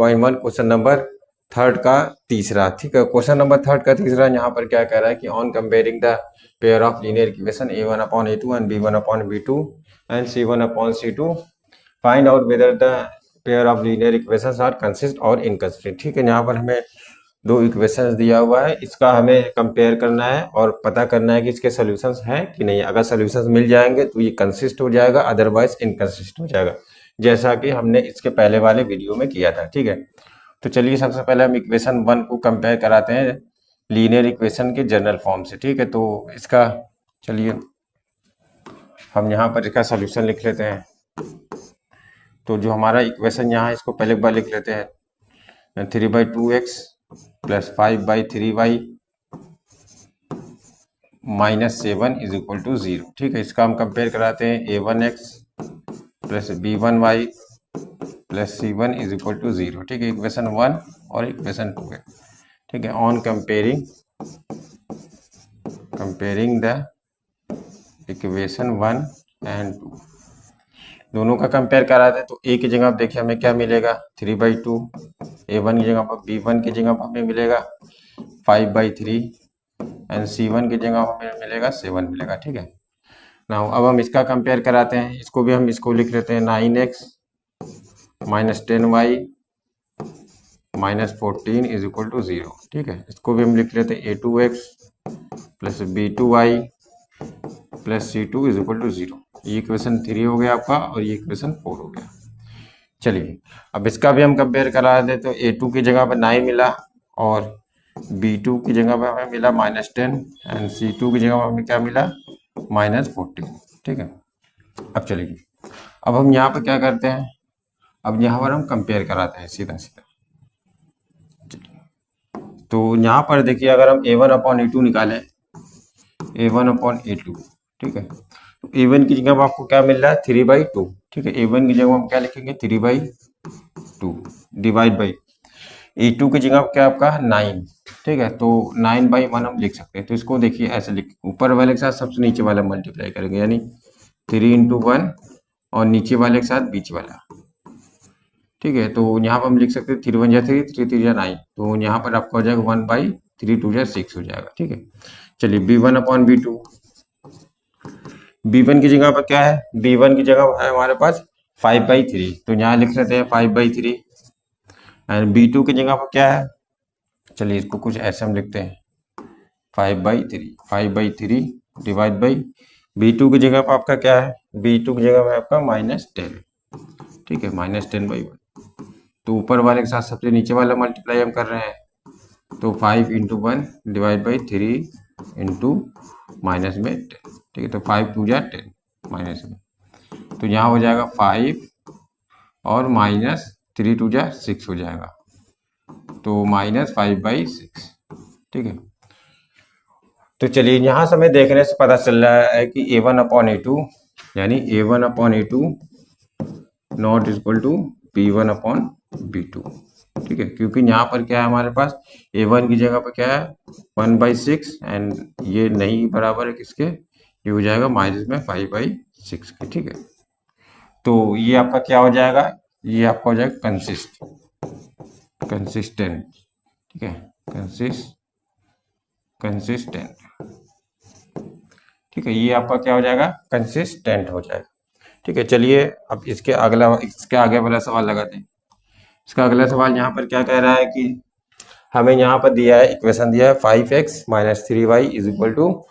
1 question number third का तीसरा। ठीक है, क्वेश्चन नंबर थर्ड का तीसरा यहाँ पर क्या कह रहा है कि on comparing the pair of linear equation a1/a2 and b1/b2 and c1/c2 find out whether the pair of linear equations are consist और इनकंसिस्टेंट। ठीक है, यहाँ पर हमें दो इक्वेशंस दिया हुआ है, इसका हमें कंपेयर करना है और पता करना है कि इसके सॉल्यूशंस हैं कि नहीं। अगर सॉल्यूशंस मिल जाएंगे तो ये कंसिस्ट हो जाएगा, अदरवाइज इनकंसिस्ट हो जाएगा, जैसा कि हमने इसके पहले वाले वीडियो में किया था। ठीक है, तो चलिए सबसे पहले हम इक्वेशन 1 को कंपेयर कराते हैं लीनियर इक्वेशन के जनरल फॉर्म से। ठीक है, तो इसका चलिए हम यहाँ पर इसका सॉल्यूशन लिख लेते हैं। तो जो हमारा इक्वेशन यहाँ, इसको पहले एक बार लिख लेते हैं, 3/2x plus 5/3y minus 7 is equal to 0। ठीक है, इसका हम कंपेयर कराते हैं a1x plus b1y plus c1 is equal to 0। ठीक है, इक्वेशन 1 और इक्वेशन 2 है। ठीक है, on comparing the equation 1 and 2 दोनों का कंपेयर कराते हैं। तो a की जगह आप देखिए हमें क्या मिलेगा, 3/2, a1 की जगह पर b1 की जगह पर हमें मिलेगा 5/3 एंड c1 की जगह हमें मिलेगा 7 मिलेगा। ठीक है, ना अब हम इसका कंपेयर कराते हैं, इसको भी हम इसको लिख लेते हैं 9x minus 10y minus 14 is equal to 0। ठीक है, इसको भी हम लिख लेते हैं a2x plus b2y plus c2 is equal to 0। ये इक्वेशन 3 हो गया आपका और ये इक्वेशन 4 हो गया। चलिए अब इसका भी हम कंपेयर करा दें, तो a2 की जगह पर 9 मिला और b2 की जगह पर हमें मिला -10 एंड c2 की जगह पर हमें क्या मिला, -14। ठीक है, अब चलिए अब हम यहाँ पर क्या करते हैं, अब यहाँ पर हम कंपेयर कराते हैं सीधा सीधा। तो यहाँ पर देखिए अगर हम a1/a2 निकालें, a1/a2, ठीक है, तो a1 की जगह आपको क्या मिल रहा है, 3/2। ठीक है, a1 की जगह हम क्या लिखेंगे, 3/2 डिवाइड बाई a2 की जगह क्या आपका 9। ठीक है, तो 9/1 हम लिख सकते हैं। तो इसको देखिए ऐसे लिख, ऊपर वाले के साथ सबसे नीचे वाला मल्टीप्लाई करेंगे, यानी 3 × 1 और नीचे वाले के साथ बीच वाला। ठीक है, तो यहाँ पर हम लिख सकते हैं 3 × 1 = 3, 3 × 3 = 9, तो यहाँ पर आपका हो जाएगा 1/3, 2 = 6 हो जाएगा। ठीक है, चलिए b1/b2, b1 की जगह पर क्या है, b1 की जगह है हमारे पास 5/3, तो यहाँ लिख लेते हैं 5/3 एंड b2 की जगह पर क्या है, चलिए इसको कुछ ऐसे हम लिखते हैं 5/3 डिवाइड बाई b2 की जगह पर आपका क्या है, b2 की जगह पर आपका -10। ठीक है, -10/1, तो ऊपर वाले के साथ सबसे नीचे वाला मल्टीप्लाई हम कर रहे हैं, तो 5 × 1 डिवाइड बाई 3 इंटू माइनस में 10। ठीक है, तो 5 × 2 = 10 माइनस में, तो यहाँ हो जाएगा 5 और -3 × 2 = 6 हो जाएगा, तो -5/6। ठीक है, तो चलिए यहाँ से हमें देखने से पता चल रहा है कि a1/a2 यानी a1/a2 not equal to b1/b2। ठीक है, क्योंकि यहाँ पर क्या है हमारे पास, a1 की जगह पर क्या है 1/6 एंड ये नहीं बराबर है किसके, ये हो जाएगा -5/6 के। ठीक है, तो ये आपका क्या हो जाएगा, ये आपका हो जाएगा कंसिस्टेंट। ठीक है, कंसिस्टेंट। ठीक है, ये आपका क्या हो जाएगा, कंसिस्टेंट हो जाएगा। ठीक है, चलिए अब इसके आगे वाला सवाल लगाते हैं। इसका अगला सवाल यहाँ पर क्या कह रहा है कि हमें यहाँ पर दिया है, इक्वेशन दिया है 5x - 3y =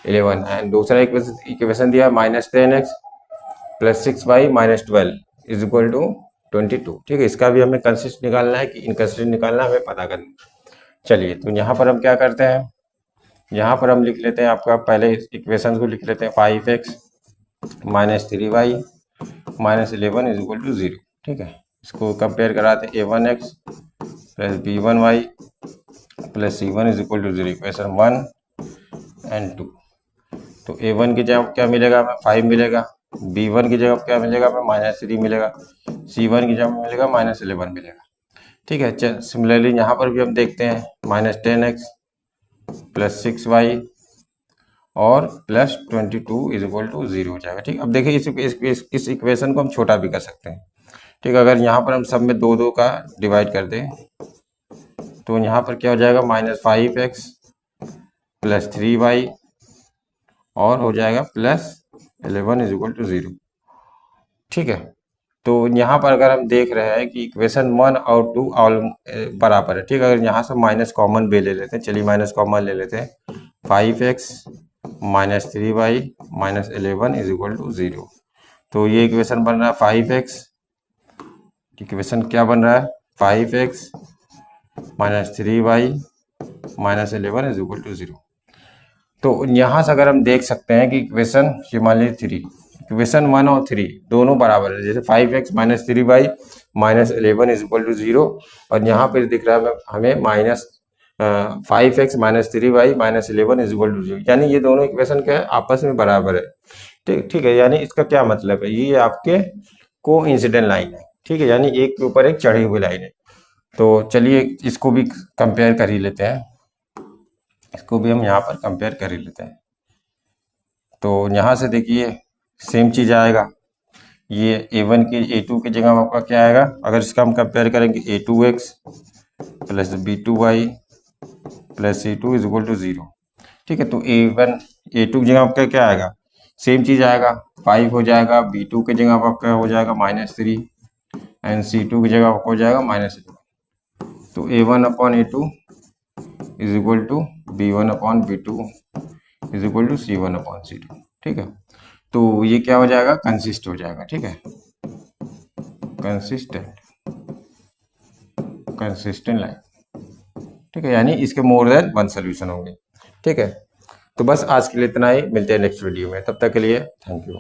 11 एंड दूसरा इक्वेशन दिया है -10x + 6y - 12 = 22। ठीक है, इसका भी हमें कंसिस्ट निकालना है कि इनकंसिस्टेंट निकालना है, हमें पता करना है। चलिए तो यहाँ पर हम क्या करते हैं, यहाँ पर हम लिख लेते हैं, आपका पहले इक्वेशन को लिख लेते हैं 5x - 3y - 11 = 0। ठीक है, इसको कंपेयर कराते हैं a1x plus b1y plus c1 = 0, equation 1 and 2। तो a1 की जगह क्या मिलेगा हमें, 5 मिलेगा, b1 की जगह क्या मिलेगा हमें, -3 मिलेगा, c1 की जगह मिलेगा -11 मिलेगा। ठीक है, सिमिलरली यहाँ पर भी हम देखते हैं -10x प्लस 6y और प्लस 22 = 0 हो जाएगा। ठीक, अब देखिए इस इक्वेशन को हम छोटा भी कर सकते हैं। ठीक है। अगर यहाँ पर हम सब में 2 2 का डिवाइड कर दें तो यहाँ पर क्या हो जाएगा, -5x प्लस 3y और हो जाएगा +11 = 0। ठीक है। तो यहाँ पर अगर हम देख रहे हैं कि इक्वेशन 1 और 2 ऑल बराबर है। ठीक है। अगर यहाँ से माइनस कॉमन भी ले लेते हैं, चलिए माइनस कॉमन ले लेते हैं, 5x - 3y - 11 = 0। तो ये इक्वेशन बन रहा है 5x, इक्वेशन क्या बन रहा है, 5x - 3y - 11 = 0। तो यहाँ से अगर हम देख सकते हैं कि इक्वेशन ये मान लीजिए इक्वेशन 1 और 3 दोनों बराबर है। जैसे 5x - 3y - 11 = 0 और यहाँ पर दिख रहा है हमें -5x - 3y - 11 = 0, यानी ये दोनों इक्वेशन क्या है, आपस में बराबर है। ठीक है। यानी इसका क्या मतलब है, ये आपके कोइंसिडेंट लाइन है। ठीक है, यानी एक के ऊपर एक चढ़ी हुई लाइन है। तो चलिए इसको भी कंपेयर कर ही लेते हैं, इसको भी हम यहाँ पर कंपेयर कर ही लेते हैं। तो यहाँ से देखिए सेम चीज़ आएगा, ये a1 की a2 की जगह आपका क्या आएगा, अगर इसका हम कंपेयर करेंगे a2x plus b2y plus c2 = 0। ठीक है। तो a1 a2 की जगह आपका क्या आएगा, सेम चीज़ आएगा, 5 हो जाएगा, b2 की जगह आपका हो जाएगा -3 एंड c2 की जगह आपको हो जाएगा -11। तो a1/a2 = b1/b2 = c1/c2। ठीक है। तो ये क्या हो जाएगा, कंसिस्ट हो जाएगा। ठीक है, कंसिस्टेंट लाइन। ठीक है, यानी इसके मोर देन 1 सोल्यूशन होंगे। ठीक है। तो बस आज के लिए इतना ही, मिलते हैं नेक्स्ट वीडियो में, तब तक के लिए थैंक यू।